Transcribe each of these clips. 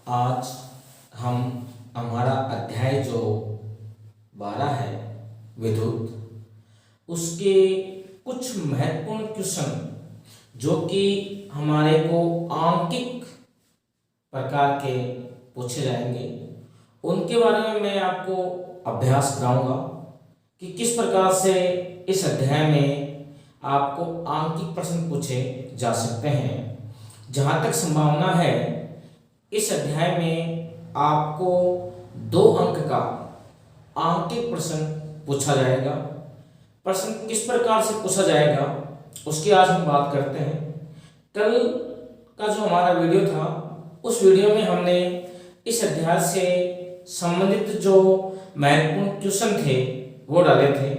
आज हम हमारा अध्याय जो 12 है विद्युत, उसके कुछ महत्वपूर्ण क्वेश्चन जो कि हमारे को आंकिक प्रकार के पूछे जाएंगे, उनके बारे में मैं आपको अभ्यास कराऊंगा कि किस प्रकार से इस अध्याय में आपको आंकिक प्रश्न पूछे जा सकते हैं। जहाँ तक संभावना है इस अध्याय में आपको 2 अंक का आंकिक प्रश्न पूछा जाएगा। प्रश्न किस प्रकार से पूछा जाएगा उसकी आज हम बात करते हैं। कल का जो हमारा वीडियो था, उस वीडियो में हमने इस अध्याय से संबंधित जो महत्वपूर्ण क्वेश्चन थे वो डाले थे,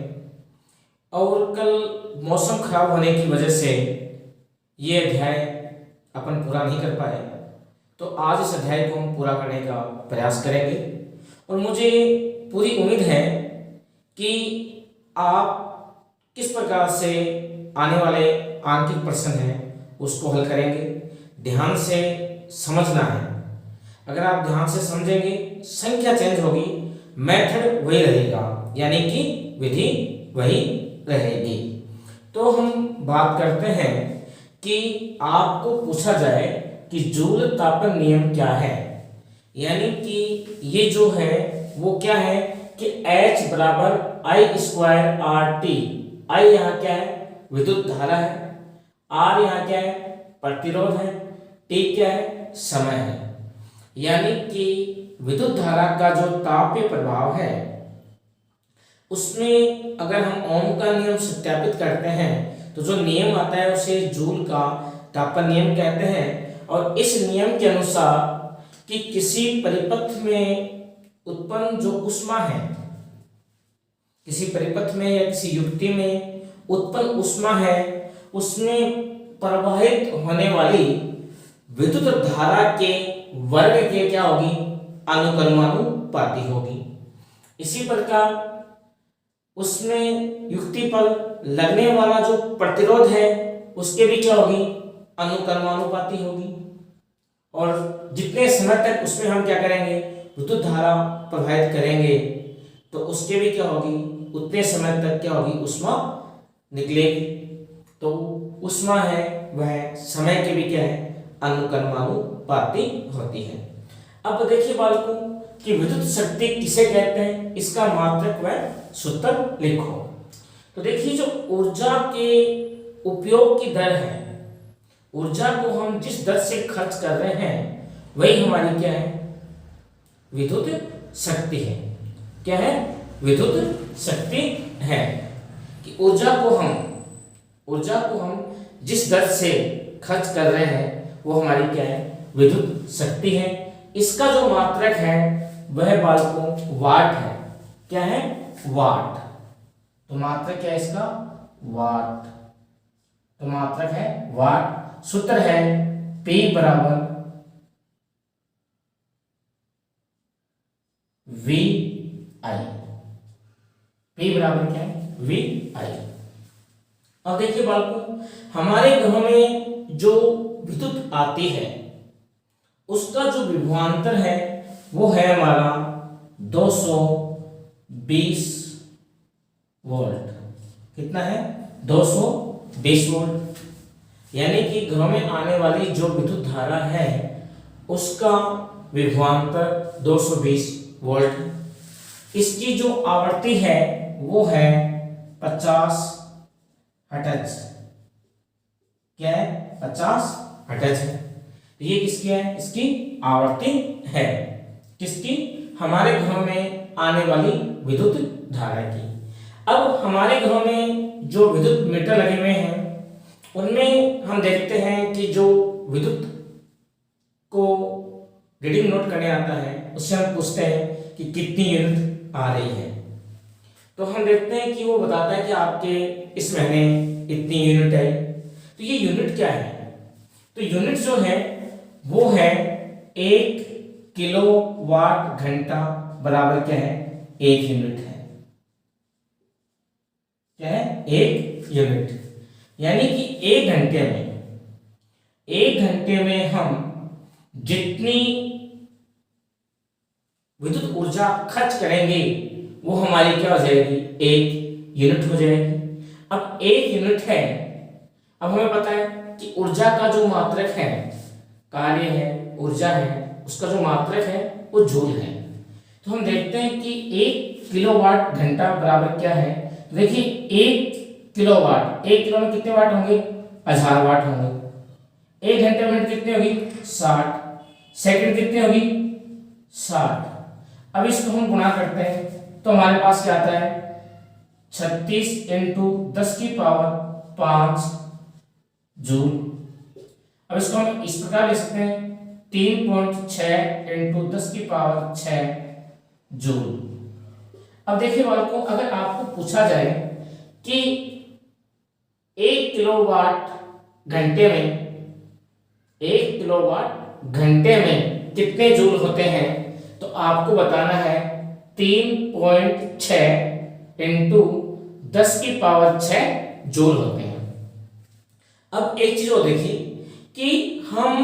और कल मौसम खराब होने की वजह से ये अध्याय अपन पूरा नहीं कर पाए, तो आज इस अध्याय को हम पूरा करने का प्रयास करेंगे। और मुझे पूरी उम्मीद है कि आप किस प्रकार से आने वाले आंकिक प्रश्न हैं उसको हल करेंगे। ध्यान से समझना है। अगर आप ध्यान से समझेंगे, संख्या चेंज होगी, मेथड वही रहेगा, यानी कि विधि वही रहेगी। तो हम बात करते हैं कि आपको पूछा जाए कि जूल तापन नियम क्या है, यानी कि ये जो है वो क्या है कि H बराबर I स्क्वायर RT। I यहाँ क्या है? विद्युत धारा है। R यहाँ क्या है? प्रतिरोध है। T क्या है? समय है। यानी कि विद्युत धारा का जो तापीय प्रभाव है उसमें अगर हम ओम का नियम सत्यापित करते हैं तो जो नियम आता है उसे जूल का तापन नियम कहते हैं। और इस नियम के अनुसार कि किसी परिपथ में उत्पन्न जो ऊष्मा है, किसी परिपथ में या किसी युक्ति में उत्पन्न ऊष्मा है, उसमें प्रवाहित होने वाली विद्युत धारा के वर्ग के क्या होगी? अनुक्रमानुपाती होगी। इसी प्रकार उसमें युक्ति पर लगने वाला जो प्रतिरोध है उसके भी क्या होगी? अनुक्रमानुपाती होगी। और जितने समय तक उसमें हम क्या करेंगे? विद्युत धारा प्रवाहित करेंगे तो उसके भी क्या होगी? उतने समय तक क्या होगी? ऊष्मा निकलेगी। तो ऊष्मा है वह समय के भी क्या है? अनुक्रमानुपाती होती है। अब देखिए बालकों कि विद्युत शक्ति किसे कहते हैं, इसका मात्रक व सूत्र लिखो। तो देखिए जो ऊर्जा के उपयोग की दर है, ऊर्जा को हम जिस दर से खर्च कर रहे हैं वही हमारी क्या है? विद्युत शक्ति है। क्या है? विद्युत शक्ति है। कि ऊर्जा को हम जिस दर से खर्च कर रहे हैं वो हमारी क्या है? विद्युत शक्ति है। इसका जो मात्रक है वह बालकों वाट है। क्या है? वाट। तो मात्रक क्या है इसका? वाट। तो मात्रक है वाट। सूत्र है P बराबर VI। P बराबर क्या है? VI। अब देखिए बालकों, हमारे घरों में जो विद्युत आती है उसका जो विभवांतर है वो है हमारा 220 वोल्ट। कितना है? 220 वोल्ट। यानी कि घरों में आने वाली जो विद्युत धारा है उसका विभवांतर 220 वोल्ट। इसकी जो आवृत्ति है वो है 50 हर्ट्ज। क्या है? 50 हर्ट्ज है। ये किसकी है? इसकी आवृत्ति है। किसकी? हमारे घरों में आने वाली विद्युत धारा की। अब हमारे घरों में जो विद्युत मीटर लगे हुए हैं उनमें हम देखते हैं कि जो विद्युत को रीडिंग नोट करने आता है उससे हम पूछते हैं कि कितनी यूनिट आ रही है। तो हम देखते हैं कि वो बताता है कि आपके इस महीने इतनी यूनिट आई। तो ये यूनिट क्या है? तो यूनिट जो है वो है 1 किलोवाट घंटा बराबर क्या है? 1 यूनिट है। क्या है? 1 यूनिट। यानी कि 1 घंटे में हम जितनी विद्युत ऊर्जा खर्च करेंगे वो हमारी क्या हो जाएगी, 1 यूनिट हो जाएगी। अब 1 यूनिट है, अब हमें पता है कि ऊर्जा का जो मात्रक है, कार्य है, ऊर्जा है, उसका जो मात्रक है वो जूल है। तो हम देखते हैं कि 1 किलोवाट घंटा बराबर क्या है। देखिए 1 किलोवाट, 1 किलो में कितने वाट होंगे, 1000 वाट होंगे। 1 घंटे में कितने होगी, 60। सेकंड कितने होगी, 60। अब इसको हम गुणा करते हैं तो हमारे पास क्या आता है, 36 इंटू 10 की पावर 5 जूल। अब इसको हम इस प्रकार लिख सकते हैं 3.6 इंटू 10 की पावर 6 जूल। अब देखिए बालकों, अगर आपको पूछा जाए कि 1 किलोवाट घंटे में, 1 किलोवाट घंटे में कितने जूल होते हैं, तो आपको बताना है 3.6 इंटू 10 की पावर 6 जूल होते हैं। अब एक चीज और देखिए कि हम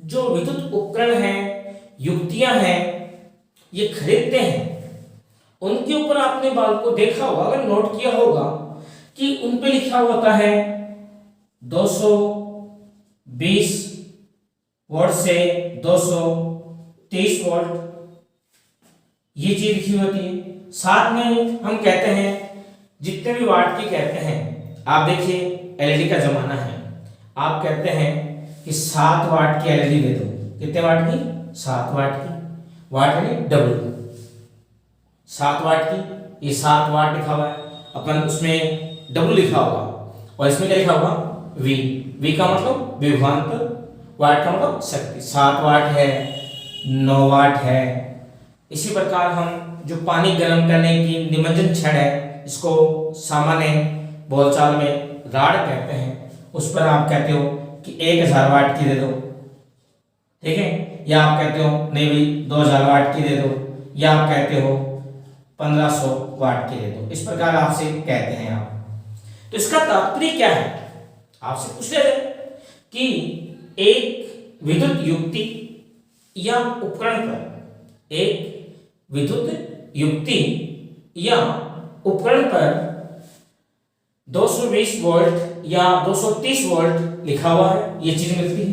जो विद्युत उपकरण हैं, युक्तियां हैं, ये खरीदते हैं, उनके ऊपर आपने बालको देखा होगा, अगर नोट किया होगा कि उन पे लिखा होता है 220 वोल्ट से 230 वोल्ट, ये चीज लिखी होती है। साथ में हम कहते हैं जितने भी वाट की कहते हैं, आप देखिए एलईडी का जमाना है, आप कहते हैं कि 7 वाट की एलईडी दे दो। कितने वाट की, 7 वाट की। वाट यानी डब्ल्यू, 7 वाट की, ये 7 वाट लिखा हुआ है, अपन उसमें डब्ल्यू लिखा होगा और इसमें क्या लिखा होगा, वी। वी का मतलब विभवांतर, वाट का मतलब शक्ति। 7 वाट है, 9 वाट है। इसी प्रकार हम जो पानी गर्म करने की निमज्जन छड़ है, इसको सामान्य बोलचाल में राड कहते हैं, उस पर आप कहते हो कि 1000 वाट की दे दो, ठीक है, या आप कहते हो नहीं भाई 2000 वाट की दे दो, या आप कहते हो 1500 वाट की दे दो। इस प्रकार आपसे कहते हैं आप। तो इसका तात्पर्य क्या है, आपसे पूछ ले कि एक विद्युत युक्ति या उपकरण पर, एक विद्युत युक्ति या उपकरण पर 220 वोल्ट या 230 वोल्ट लिखा हुआ है, ये चीज मिलती है।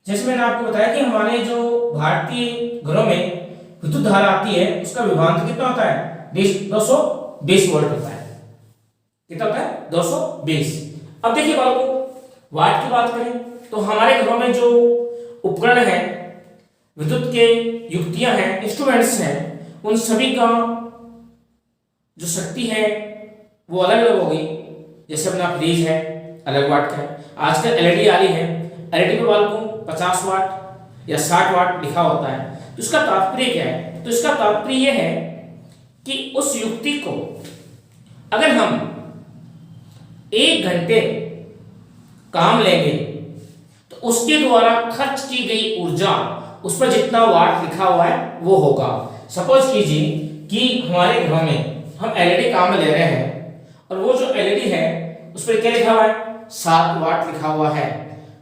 जैसे मैंने आपको बताया कि हमारे जो भारतीय घरों में विद्युत धारा आती है, उसका विभवांतर कितना होता है, 220 वोल्ट होता है। कितना होता है, 220। अब देखिए बालकों, वाट की बात करें तो हमारे घरों में जो उपकरण है, विद्युत के युक्तियां हैं, इंस्ट्रूमेंट्स हैं, उन सभी का जो शक्ति है वो अलग अलग होगी। जैसे अपना फ्रिज है, अलग वाट का है। आजकल एलईडी आ रही है, एलईडी पे बालकों 50 वाट या 60 वाट लिखा होता है। तो इसका तात्पर्य क्या है, तो इसका तात्पर्य यह है कि उस युक्ति को अगर हम 1 घंटे काम लेंगे तो उसके द्वारा खर्च की गई ऊर्जा, उस पर जितना वाट लिखा हुआ है वो होगा। सपोज कीजिए कि हमारे घर में हम एलईडी काम में ले रहे हैं और वो जो एलईडी है उस पर क्या लिखा हुआ है, 7 वाट लिखा हुआ है,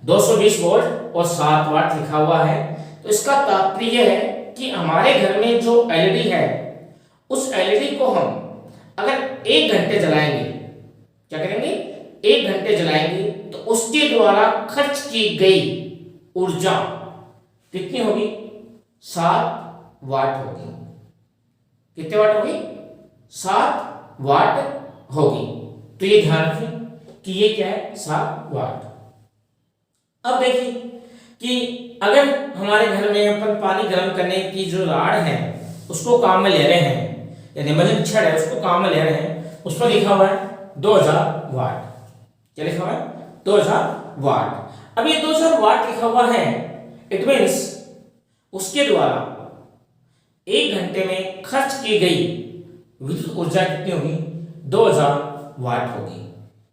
220 वोल्ट और 7 वाट लिखा हुआ है। तो इसका तात्पर्य है कि हमारे घर में जो एलईडी है, उस एलईडी को हम अगर 1 घंटे जलाएंगे, क्या करेंगे, 1 घंटे जलाएंगे, तो उसके द्वारा खर्च की गई ऊर्जा कितनी होगी, 7 वाट होगी। कितने वाट होगी, 7 वाट होगी। तो ये ध्यान रखें कि ये क्या है, 7 वाट। अब देखिए कि अगर हमारे घर में अपन पानी गर्म करने की जो राड है उसको काम में ले रहे हैं, या निमज्जन छड़ है उसको काम में ले रहे हैं, उस पर लिखा हुआ है 2000 वाट। क्या लिखा हुआ है, 2000 वाट। अब ये 2000 वाट लिखा हुआ है, इट मीन्स उसके द्वारा 1 घंटे में खर्च की गई विद्युत ऊर्जा कितनी होगी, 2000 वाट होगी।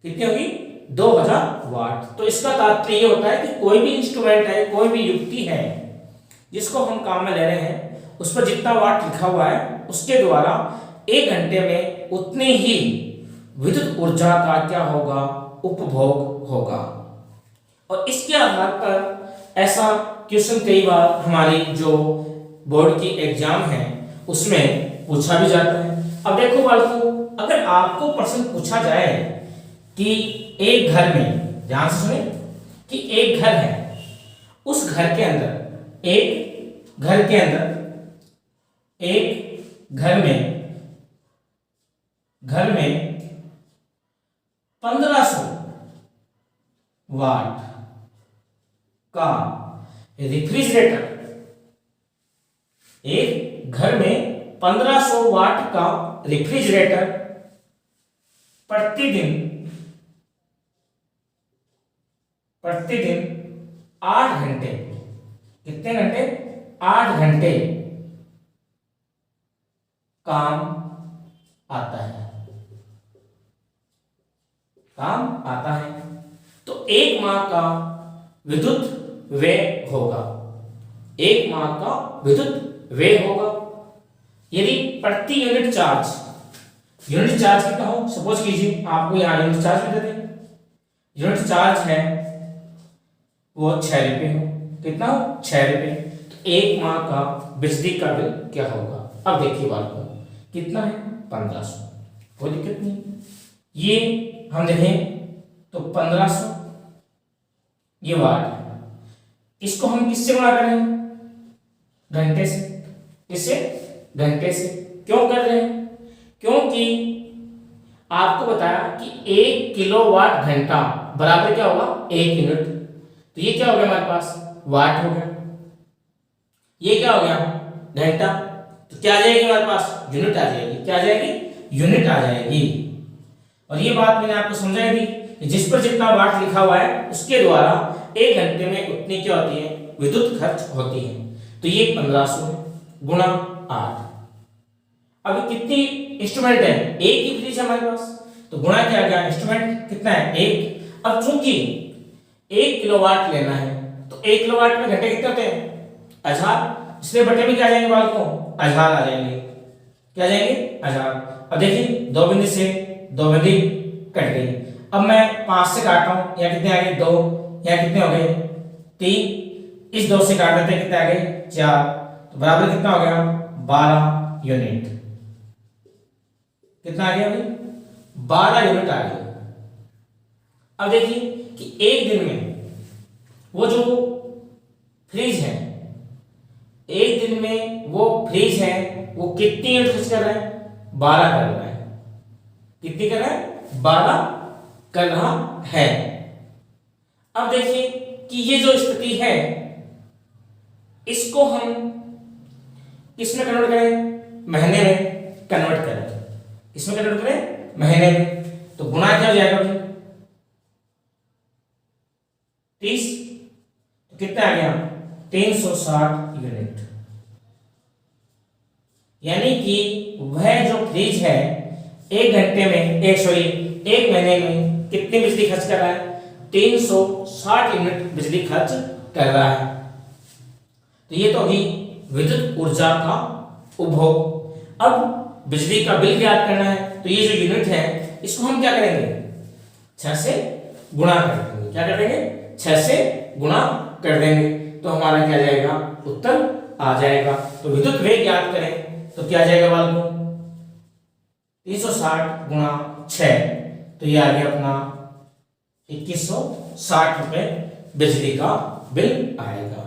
कितनी होगी, 2000 वाट। तो इसका तात्पर्य ये होता है कि कोई भी इंस्ट्रूमेंट है, कोई भी युक्ति है जिसको हम काम में ले रहे हैं, उस पर जितना वाट लिखा हुआ है उसके द्वारा 1 घंटे में उतनी ही विद्युत ऊर्जा का क्या होगा, उपभोग होगा। और इसके आधार पर ऐसा क्वेश्चन कई बार हमारी जो बोर्ड की एग्जाम है उसमें पूछा भी जाता है। अब देखो बालकों, अगर आपको प्रश्न पूछा जाए कि एक घर में, ध्यान से सुने, कि एक घर है, उस घर के अंदर, एक घर के अंदर, एक घर में 1500 वाट का रेफ्रिजरेटर, एक घर में 1500 वाट का रेफ्रिजरेटर प्रतिदिन 8 घंटे, कितने घंटे? 8 घंटे काम आता है, तो एक माह का विद्युत व्यय होगा, एक माह का विद्युत व्यय होगा। यदि प्रति यूनिट चार्ज कितना हो, सपोज कीजिए आपको यहां यूनिट चार्ज भी दे दें, यूनिट चार्ज है वो 6 रुपये हो, कितना हो? 6 रुपये। तो एक माह का बिजली का बिल क्या होगा? अब देखिए बात को, कितना है? 1500, कोई दिक्कत नहीं। ये हम देखें तो 1500 ये वाट है, इसको हम किससे गुणा करें? घंटे से। किससे? घंटे से। क्यों कर रहे हैं? क्योंकि आपको बताया कि 1 किलोवाट घंटा बराबर क्या होगा? 1 यूनिट। तो ये क्या हो गया हमारे पास? वाट हो गया। ये क्या हो गया? घंटा। तो क्या आ जाएगी हमारे पास? यूनिट आ जाएगी। क्या आ जाएगी? यूनिट आ जाएगी। और ये बात मैंने आपको समझाई थी कि जिस पर जितना वाट लिखा हुआ है उसके द्वारा 1 घंटे में उतनी क्या होती है? विद्युत खर्च होती है। तो ये 1500 गुणा 8। अभी कितनी इंस्ट्रूमेंट है? एक ही फ्रिज है हमारे पास, तो गुणा क्या गया? इंस्ट्रूमेंट कितना है? 1। अब चूंकि 1 किलोवाट लेना है तो 1 किलोवाट में घंटे कितने होते हैं? 1000। इसलिए बटे में क्या आ जाएंगे बालकों? 1000 आ जाएंगे। क्या आ जाएंगे? 1000। अब देखिए 2 बिंदु से 2 बिंदु कट गई। अब मैं 5 से काट रहा हूं, या कितने आ गए? 2। या कितने हो गए? 3। इस 2 से काट देते हैं, कितने आ गए? 4। तो बराबर कितना हो गया? 12 यूनिट। कितना आ गया अभी? 12 यूनिट आ गया। अब देखिए कि एक दिन में वो जो फ्रिज है, एक दिन में वो फ्रिज है वो कितनी यूनिट खर्च कर रहा है? 12 कर रहा है। कितनी कर रहा है? 12 कर रहा है। अब देखिए कि ये जो स्थिति है इसको हम किसमें कन्वर्ट करें? महीने में कन्वर्ट करें। किसमें कन्वर्ट करें? महीने में। तो गुणा क्या हो जाएगा भाई? 30। तो कितना आ गया? 360 यूनिट। यानी कि वह जो फ्रिज है 1 घंटे में, एक महीने में कितनी बिजली खर्च कर रहा है? 360 यूनिट बिजली खर्च कर रहा है। तो ये तो अभी विद्युत ऊर्जा का उपभोग। अब बिजली का बिल ज्ञात करना है, तो ये जो यूनिट है इसको हम क्या करेंगे? 6 से गुणा कर देंगे। क्या कर देंगे? 6 से गुणा कर देंगे। तो हमारा क्या जाएगा? उत्तर आ जाएगा। तो विद्युत वेग ज्ञात करें तो क्या जाएगा बालकों? 360 गुणा 6, तो ये आ गया अपना 2160 रुपए बिजली का बिल आएगा।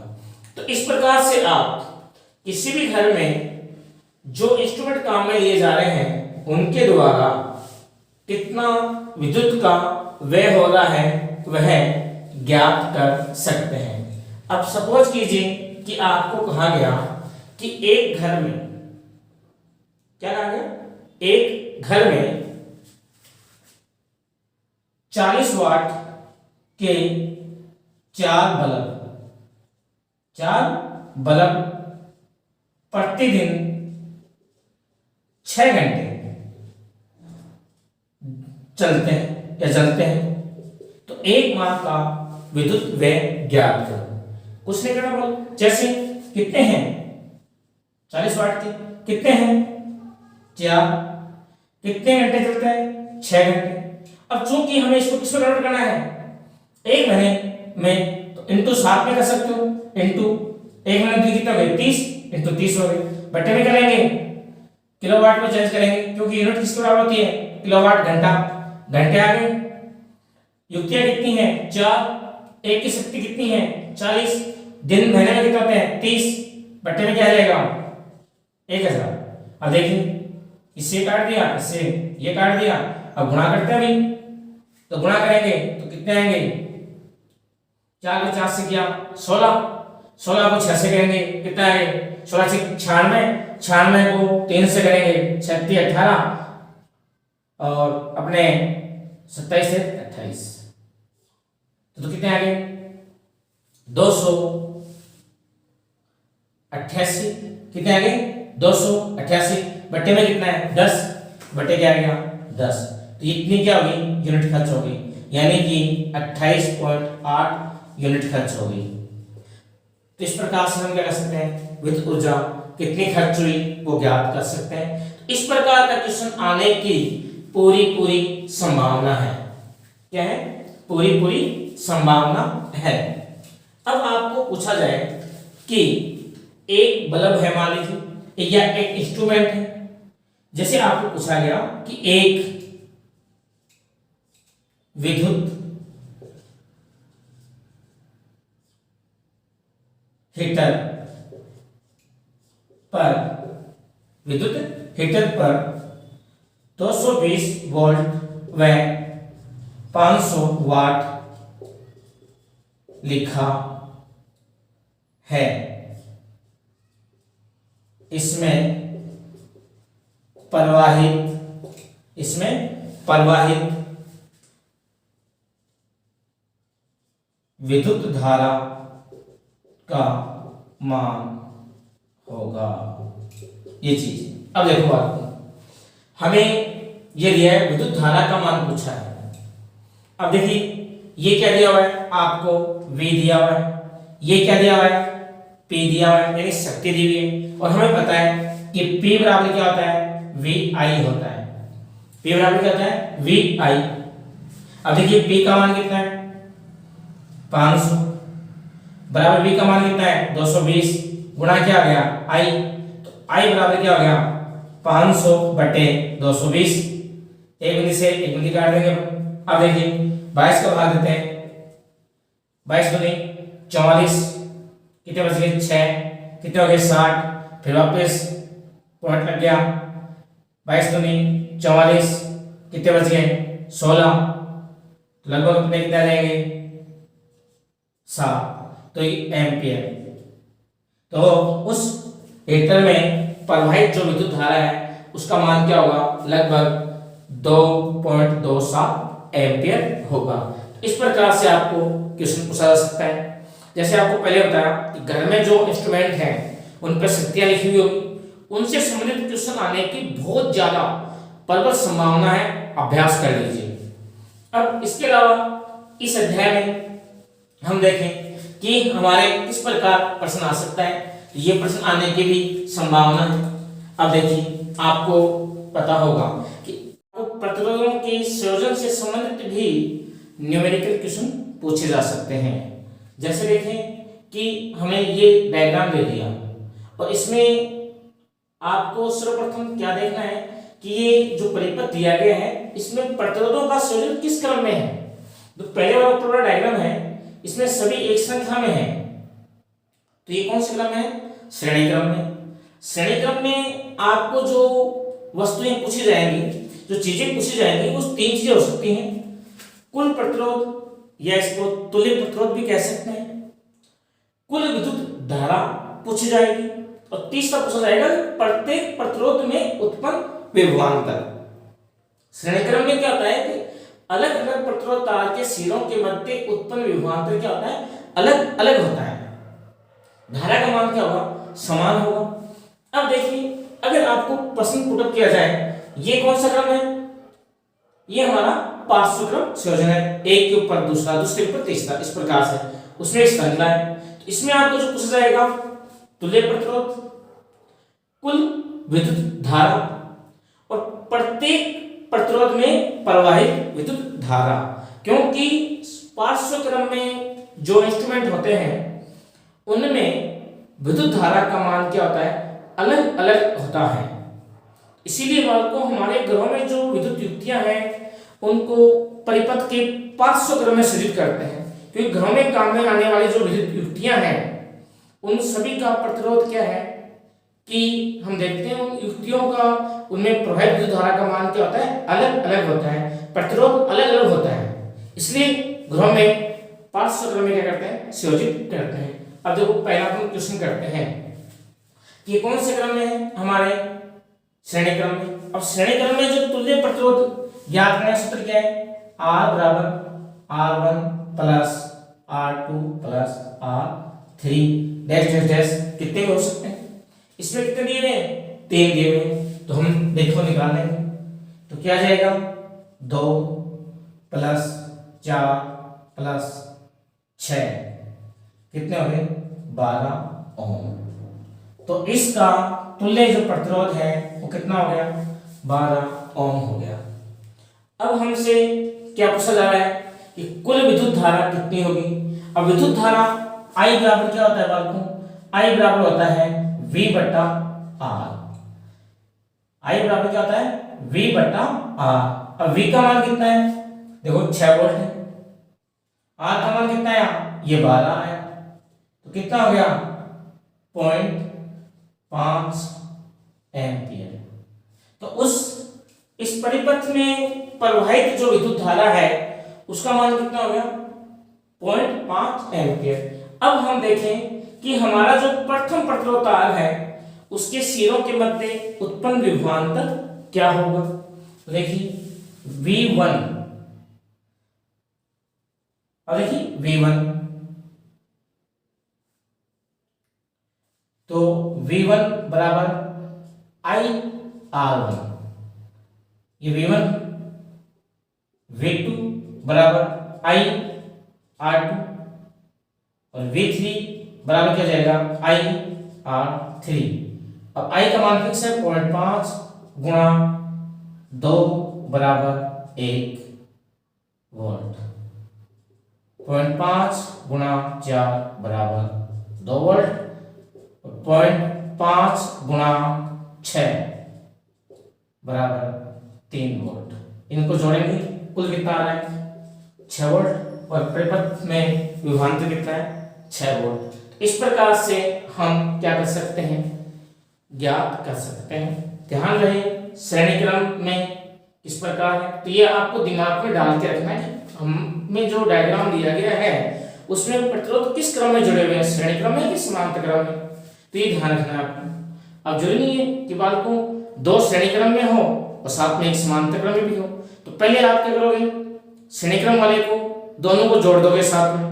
तो इस प्रकार से आप किसी भी घर में जो इंस्ट्रूमेंट काम में लिए जा रहे हैं उनके द्वारा कितना विद्युत का व्यय हो रहा है वह ज्ञात कर सकते हैं। अब सपोज कीजिए कि आपको कहा गया कि एक घर में, क्या कहा गया? एक घर में 40 वाट के 4 बल्ब प्रतिदिन 6 घंटे चलते हैं या जलते हैं। तो एक माह का विद्युत व्यय ज्ञात करो। कुछ नहीं करना बोल, जैसे कितने हैं? 40 वाट के कितने हैं? 4। कितने घंटे चलते हैं? 6 घंटे। अब चूंकि हमें इसको किसमें कन्वर्ट करना है? एक महीने में, तो इंटू 7 में कर सकते हो। इंटू एक महीने कितना हो गया? 30 इंटू 30 हो गए। बटे में करेंगे किलोवाट में चेंज करेंगे क्योंकि यूनिट किसके बराबर होती है, किलोवाट घंटा। घंटे आ गए, युक्तियां कितनी है 4, एक की शक्ति कितनी है 40, दिन महीने में कितने होते हैं 30, बट्टे में क्या आ जाएगा 1000। अब देखिए इससे काट दिया, इससे ये काट दिया, अब गुणा करते हैं अभी, तो गुणा करेंगे तो कितने आएंगे, 4 को 4 से किया 16, 16 को 6 से करेंगे कितना है 16 से 96, 96 को 3 से करेंगे 36 18 और अपने 27 से 28, तो कितने आ गए 288, कितने आ गए 288, बट्टे में कितना है 10, बट्टे क्या आ गया 10, तो इतनी क्या होगी यूनिट खर्च होगी, यानी कि 28.8 यूनिट खर्च होगी। तो इस प्रकार से हम क्या कर सकते हैं, विद्युत ऊर्जा कितनी खर्च हुई वो ज्ञात कर सकते हैं। इस प्रकार का क्वेश्चन आने की पूरी पूरी संभावना है। क्या है, पूरी पूरी संभावना है। अब आपको पूछा जाए कि एक बल्ब है मान लीजिए या एक इंस्ट्रूमेंट है, जैसे आपको पूछा गया कि एक विद्युत हीटर पर 220 वोल्ट व 500 वाट लिखा है, इसमें प्रवाहित विद्युत धारा का मान होगा। ये चीज अब देखो बात, हमें ये दिया है विद्युत धारा का मान पूछा है। अब देखिए ये क्या दिया हुआ है आपको, V दिया हुआ है, ये क्या दिया हुआ है P दिया हुआ है, यानी शक्ति दी हुई है, और हमें पता है कि P बराबर क्या होता है VI होता है। P बराबर क्या होता है VI। अब देखिए P का मान कितना है 500 बराबर V का मान कितना है 220, गुणा क्या आ गया I, तो I बराबर क्या हो गया 500 बटे 220, एक बिंदु से एक बिंदु काट देंगे। अब देखिए 22 का भाग देते हैं, 22 दूनी 44, कितने बच गए 6, कितने हो गए 60, फिर वापस पॉइंट लग गया, 22 दूनी 44, कितने बच गए 16, लगभग अपने कितने आ जाएंगे 7, तो ये एम्पियर। तो उस हीटर में प्रवाहित जो विद्युत धारा है उसका मान क्या होगा, लगभग 2.27 एम्पियर होगा। इस प्रकार से आपको क्वेश्चन पूछा जा सकता है। जैसे आपको पहले बताया कि घर में जो इंस्ट्रूमेंट हैं उन पर शक्तियां लिखी हुई होगी, उनसे संबंधित क्वेश्चन आने की बहुत ज्यादा प्रबल संभावना है, अभ्यास कर लीजिए। अब इसके अलावा इस अध्याय में हम देखें कि हमारे किस प्रकार प्रश्न आ सकता है, ये प्रश्न आने की भी संभावना है। अब देखिए आपको पता होगा कि प्रतिरोधों के संयोजन से संबंधित भी न्यूमेरिकल क्वेश्चन पूछे जा सकते हैं। जैसे देखें कि हमें ये डायग्राम दे दिया और इसमें आपको सर्वप्रथम क्या देखना है कि ये जो परिपथ दिया गया है इसमें प्रतिरोधों का संयोजन किस क्रम में है। तो पहले वाला पूरा डायग्राम है, इसमें सभी एक श्रृंखला में है, तो ये कौन सा क्रम है, श्रेणी क्रम में। श्रेणी क्रम में आपको जो वस्तुएं पूछी जाएंगी, जो चीजें पूछी जाएंगी, वो 3 चीजें हो सकती हैं, कुल प्रतिरोध या इसको तुल्य प्रतिरोध भी कह सकते हैं, कुल विद्युत धारा पूछी जाएगी, और तीसरा पूछा जाएगा प्रत्येक प्रतिरोध में उत्पन्न विभवांतर। श्रेणी क्रम में क्या होता है कि अलग अलग प्रतिरोध तार के सिरों के मध्य उत्पन्न विभवांतर क्या होता है, अलग अलग होता है। धारा का मान क्या होगा, समान होगा। अब देखिए अगर आपको प्रश्न पुट अप किया जाए, ये कौन सा क्रम है, ये हमारा पार्श्व क्रम संयोजन है, एक के ऊपर दूसरा, दूसरे के ऊपर तीसरा, इस प्रकार से उसमें एक श्रृंखला है। तो इसमें आपको जो पूछा जाएगा तुल्य प्रतिरोध, कुल विद्युत धारा और प्रत्येक प्रतिरोध में प्रवाहित विद्युत धारा, क्योंकि पार्श्व क्रम में जो इंस्ट्रूमेंट होते हैं उनमें विद्युत धारा का मान क्या होता है, अलग अलग होता है। इसीलिए बालकों हमारे घरों में जो विद्युत युक्तियां हैं उनको परिपथ के 500 क्रम में सृजित करते हैं, क्योंकि घरों में काम में आने वाली जो विद्युत युक्तियां हैं उन सभी का प्रतिरोध क्या है कि हम देखते हैं उन युक्तियों का, उनमें प्रवाहित विद्युत धारा का मान क्या होता है, अलग अलग होता है, प्रतिरोध अलग अलग होता है। इसलिए घरों में 500 क्रम में क्या करते हैं, संयोजित करते हैं। अब देखो पहला अपन क्वेश्चन करते हैं कि कौन से क्रम में है, हमारे श्रेणी क्रम में। अब श्रेणी क्रम में जो तुल्य प्रतिरोध ज्ञात करने का सूत्र क्या है, R बराबर R1 plus R2 plus R3 dash dash dash, कितने हो सकते हैं, इसमें कितने दिए हुए हैं, 3 दिए हुए हैं, तो हम देखो निकाल लेंगे। तो क्या जाएगा, 2 प्लस 4 प्लस 6 कितने हो गए, 12 ओम। तो इसका तुल्य जो प्रतिरोध है वो कितना हो गया, 12 ओम हो गया। अब हमसे क्या पूछा जा रहा है कि कुल विद्युत धारा कितनी होगी। अब विद्युत धारा I बराबर क्या होता है बालकों, I बराबर होता है V बटा R। I बराबर क्या होता है, V बटा R। अब V का मान कितना है, देखो 6 वोल्ट है, R का मान कितना है, ये 12 आया, तो कितना हो गया, 0.5 एम्पियर। तो इस परिपथ में प्रवाहित जो विद्युत धारा है उसका मान कितना हो गया, 0.5 एम्पियर। अब हम देखें कि हमारा जो प्रथम प्रतिरोध तार है उसके सिरों के मध्य उत्पन्न विभवांतर क्या होगा। तो देखिए V1, और देखिए V1, तो V1 बराबर IR1, ये V1, V2 बराबर IR2 और V3 बराबर क्या जाएगा, IR3। अब I का मान फिक्स है 0.5 गुणा 2 बराबर 1 वोल्ट, 0.5 गुणा 4 बराबर 2 वोल्ट, 0.5 गुणा 6 बराबर 3 वोल्ट। इनको जोड़ेंगे कुल कितना आ रहा है, 6 वोल्ट, और परिपथ में विभवांतर कितना है, 6 वोल्ट। इस प्रकार से हम क्या कर सकते हैं, ज्ञात कर सकते हैं। ध्यान रहे श्रेणी क्रम में किस प्रकार है, तो ये आपको दिमाग में डाल के रखना है कि हमें जो डायग्राम दिया गया है उसमें प्रतिरोध किस क्रम में जुड़े हुए हैं, श्रेणी क्रम में कि समांतर क्रम में, तो ये ध्यान रखना है आपको। अब जरूरी नहीं है कि बालकों 2 श्रेणी क्रम में हो और साथ में एक समांतर क्रम में भी हो, तो पहले आप क्या करोगे, श्रेणी क्रम वाले को दोनों को जोड़ दोगे साथ में,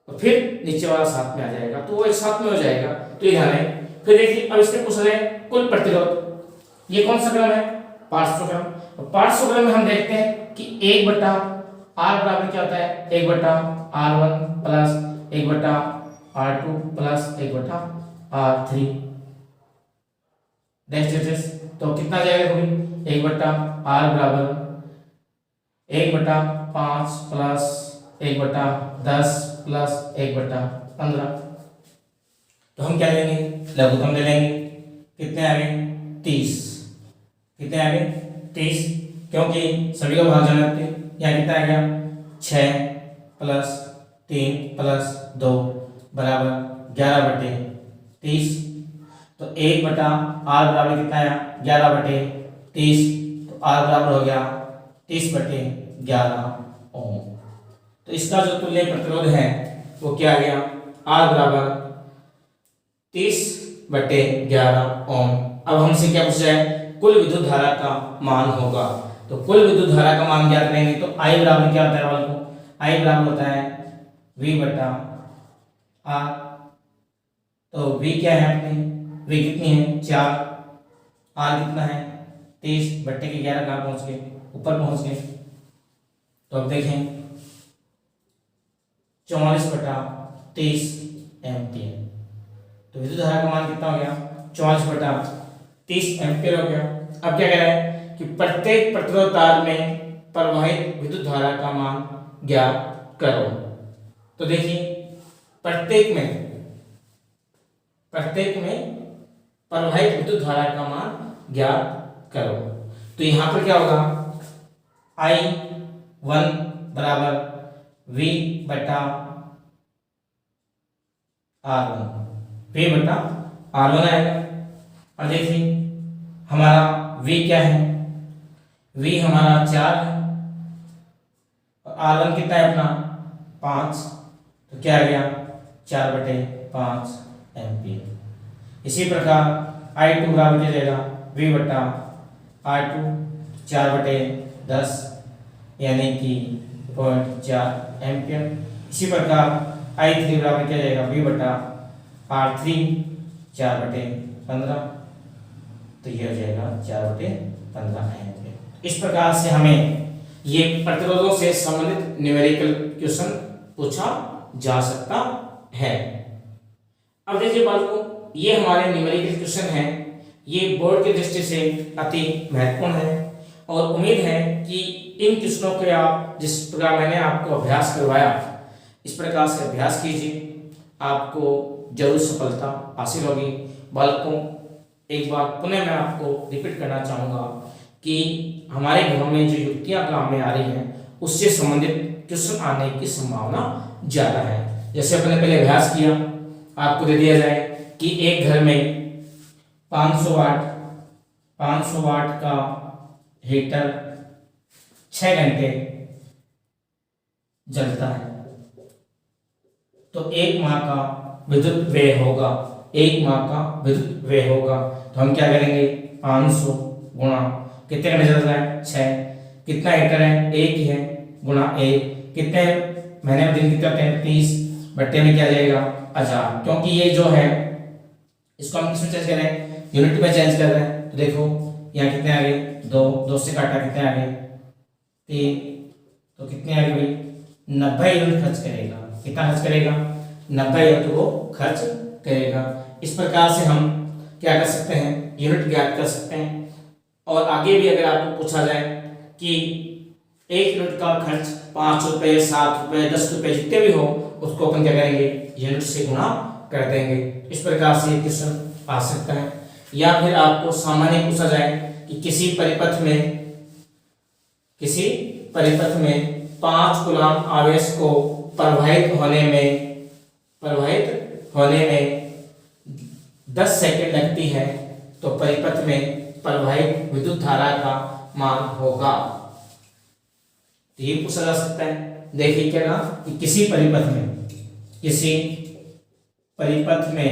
और फिर नीचे वाला साथ में आ जाएगा, तो वो एक साथ में हो जाएगा, तो ये ध्यान है। फिर देखिए अब इसमें पूछ रहे हैं कुल प्रतिरोध, ये कौन सा क्रम है, 500 क्रम। और 500 क्रम में हम देखते हैं कि 1 बटा R बराबर क्या होता है, 1 बटा R1 प्लस 1 बटा R2 प्लस 1 बटा R3 डैश डैश डैश, तो कितना जाएगा, 1 बटा R बराबर 1 बटा 5 प्लस 1 बटा 10 प्लस 1 बटा 15। तो हम क्या लेंगे, लघुत्तम ले लेंगे, कितने आ गए, 30, कितने आ गए, 30, क्योंकि सभी का भाग जाना है, यहाँ कितना आ गया, 6 प्लस 3 प्लस 2 बराबर 11 बटे 30। तो 1 बटा R बराबर कितना आया, 11 बटे 30, तो R बराबर हो गया 30 बटे 11 ओम। तो इसका जो तुल्य प्रतिरोध है वो क्या आ गया, R बराबर 30 बटे 11 ओम। अब हमसे क्या पूछा है, कुल विद्युत धारा का मान होगा, तो कुल विद्युत धारा का मान ज्ञात करेंगे, तो I बराबर क्या होता है वालों, I बराबर होता है V बटा R। तो V क्या है अपने, V कितनी है, 4, R कितना है, 30 बट्टे के 11 कहाँ पहुंच गए, ऊपर पहुंच गए। तो अब देखें 44 बटा 30 एम्पियर, तो विद्युत धारा का मान कितना हो गया, 44 बटा 30 एम्पियर हो गया। अब क्या कह रहा है कि प्रत्येक प्रतिरोध तार में प्रवाहित विद्युत धारा का मान ज्ञात करो। तो देखिए प्रत्येक में प्रवाहित विद्युत धारा का मान ज्ञात करो। तो यहाँ पर क्या होगा, I1 बराबर V बटा R1, V बटा R1 आएगा। और देखिए हमारा V क्या है, V हमारा 4 है और R1 कितना है अपना 5, तो क्या आ गया 4/5 एम्पियर। इसी प्रकार I2 बराबर क्या जाएगा, V बटा R2 4/10 यानी कि 0.4 एम्पियर। इसी प्रकार I3 बराबर क्या जाएगा, V बटा R3 4/15, तो यह हो जाएगा 4/15 एम्पियर। इस प्रकार से हमें ये प्रतिरोधों से संबंधित न्यूमेरिकल क्वेश्चन पूछा जा सकता है। अब देखिए बालकों, ये हमारे न्यूमेरिकल क्वेश्चन हैं, ये बोर्ड की दृष्टि से अति महत्वपूर्ण है और उम्मीद है कि इन क्वेश्चनों के आप जिस प्रकार मैंने आपको अभ्यास करवाया इस प्रकार से अभ्यास कीजिए, आपको जरूर सफलता हासिल होगी। बालकों, एक बार पुनः मैं आपको रिपीट करना चाहूँगा कि हमारे घरों में जो युक्तियाँ काम में आ रही हैं उससे संबंधित क्वेश्चन आने की संभावना ज़्यादा है। जैसे अपने पहले अभ्यास किया, आपको दे दिया जाए कि एक घर में 500 वाट का हीटर 6 घंटे जलता है, तो एक माह का विद्युत व्यय होगा, एक माह का विद्युत व्यय होगा। तो हम क्या करेंगे, 500 गुणा कितने घंटे चल रहा है 6, कितना हीटर है एक ही है, गुणा 1, कितने महीने में दिन कितने होते हैं 30, बट्टे में क्या जाएगा 1000। क्योंकि ये जो है इसको हम किसमें चेंज कर रहे हैं, यूनिट में चेंज कर रहे हैं। तो देखो यहाँ कितने आ गए, 2 से काटा कितने आ गए 3, तो कितने आ गए भाई 90 यूनिट खर्च करेगा। कितना खर्च करेगा, 90 यूनिट वो खर्च करेगा। इस प्रकार से हम क्या कर सकते हैं, यूनिट ज्ञात कर सकते हैं। और आगे भी अगर आपको पूछा जाए कि एक यूनिट का खर्च 5 रुपए 7 रुपए 10 रुपए जितने भी हो उसको अपन क्या करेंगे, यूनिट से गुणा कर देंगे। इस प्रकार से क्वेश्चन आ सकता है। या फिर आपको सामान्य पूछा जाए कि किसी परिपथ में 5 कूलाम आवेश को प्रवाहित होने में 10 सेकंड लगती है, तो परिपथ में प्रवाहित विद्युत धारा का मान होगा। तो ये पूछा जा सकता है। देखिए क्या कि किसी परिपथ में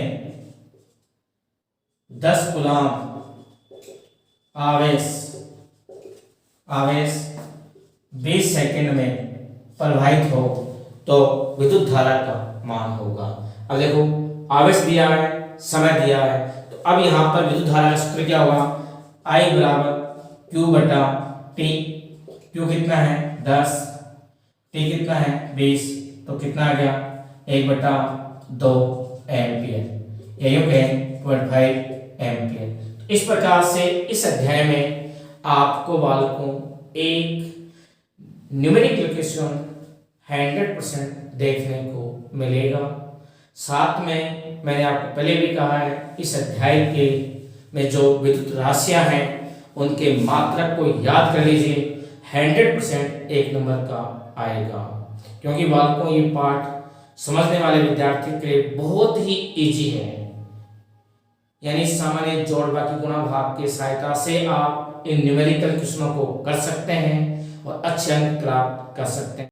10 कूलाम आवेश 20 सेकंड में प्रवाहित हो तो विद्युत धारा का मान होगा। अब देखो आवेश दिया है, समय दिया है, तो अब यहाँ पर विद्युत धारा का सूत्र क्या होगा, I बराबर Q बटा T। Q कितना है 10, T कितना है 20, तो कितना आ गया 1/2 एम्पियर, यही हो गए 0.5 एम्पियर। इस प्रकार से इस अध्याय में आपको बालकों एक न्यूमेरिकल क्वेश्चन 100% देखने को मिलेगा। साथ में मैंने आपको पहले भी कहा है, इस अध्याय के में जो विद्युत राशियां हैं उनके मात्रक को याद कर लीजिए, 100% 1 नंबर का आएगा। क्योंकि बालकों ये पाठ समझने वाले विद्यार्थी के लिए बहुत ही इजी है। यानी सामान्य जोड़ बाकी गुणा भाग की सहायता से आप इन न्यूमेरिकल क्वेश्चनों को कर सकते हैं और अच्छे अंक प्राप्त कर सकते हैं।